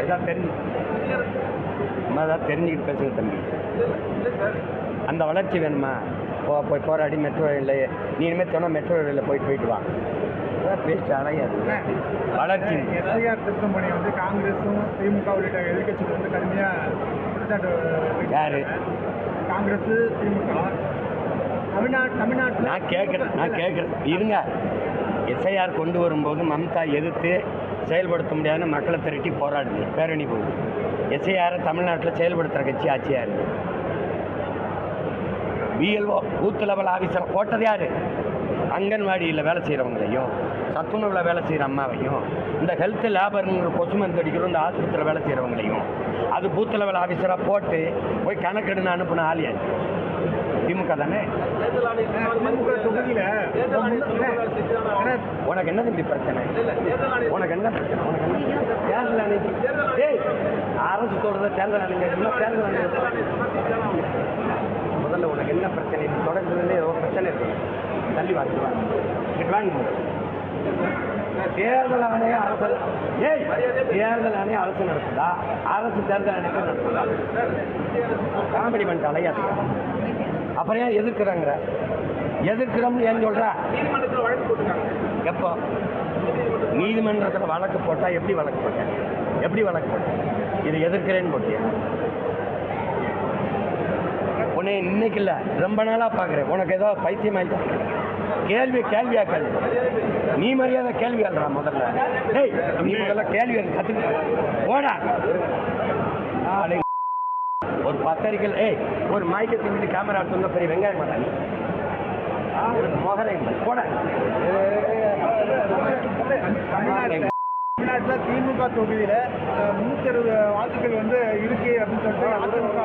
ஏதாவது தெரிஞ்சுக்கிட்டு பேசுங்க தம்பி. அந்த வளர்ச்சி வேணுமா? போய் போராடி மெட்ரோ ரயிலில் நீ இனிமேல் சொன்னால் மெட்ரோ ரயிலில் போயிட்டு வா. பேச்சு அலையாது. வளர்ச்சி எஸ்ஐஆர் திருத்தம் பணி வந்து காங்கிரஸும் திமுக உள்ளிட்ட எதிர்கட்சிகள் வந்து கடுமையாக குற்றச்சாட்டு. யாரு? காங்கிரஸ், திமுக. தமிழ்நாட்டில் நான் கேட்குறேன் இருங்க. எஸ்ஐஆர் கொண்டு வரும்போது மம்தா எதிர்த்து செயல்படுத்த முடியாதுன்னு மக்களை திரட்டி போராடுது, பேரணி போகுது. எஸ்ஐஆரை தமிழ்நாட்டில் செயல்படுத்துகிற கட்சி ஆட்சியாக இருக்குது. பிஎல்ஓ பூத் லெவல் ஆஃபீஸரை போட்டது யார்? அங்கன்வாடியில் வேலை செய்கிறவங்களையும் சத்துணவில் வேலை செய்கிற அம்மாவையும் இந்த ஹெல்த் லேபருங்கிற கொசு மருந்து அடிக்கிறோம் இந்த ஆஸ்பத்திரியில் வேலை செய்கிறவங்களையும் அது பூத் லெவல் ஆஃபீஸராக போட்டு போய் கணக்கெடுன்னு அனுப்புன ஆலியா திமுக தானே? உனக்கு என்ன தம்பி பிரச்சனை? உனக்கு என்ன பிரச்சனை? தேர்தல் அன்னைக்கு அரசு சொல்றத தேர்தல் அன்னைக்கு முதல்ல உனக்கு என்ன பிரச்சனை? தொடர்ந்துலேயே ஏதோ பிரச்சனை இருக்கு. தள்ளி வாங்க. தேர்தல் ஆணைய அரசு தேர்தல் ஆணைய அரசு நடத்துதா? அரசு தேர்தல் ஆணையம் நடத்துதா? காமெடி பண்ணிட்டு அலையாது. அப்புறம் ஏன் எதிர்க்கிறாங்க? எதிர்க்கிறோம்னு ஏன் சொல்றா? எப்போ நீதிமன்றத்தில் வழக்கு போட்டா? எப்படி வழக்கு போட்டேன்? இது எதிர்க்கிறேன்னு போட்டியா? உன்னை இன்னைக்கு இல்லை ரொம்ப நாளாக பார்க்குறேன். உனக்கு ஏதோ பைத்தியம் ஆயிடுச்சு. கேள்வியா நீ மரியாதை கேள்வி ஆள்றா முதல்ல. நீ முதல்ல கேள்வி கற்றுக்க போடா. ஒரு பத்திரிக்கை ஒரு மைக்கை திங்கிட்டு கேமரா எடுத்து பெரிய வெங்காயம் மாட்டாங்க மொகரை போட. தமிழ்நாட்டில் திமுக தொகுதியில் 360 வாக்குகள் வந்து இருக்கு அப்படின்னு சொல்லிட்டு அதிமுக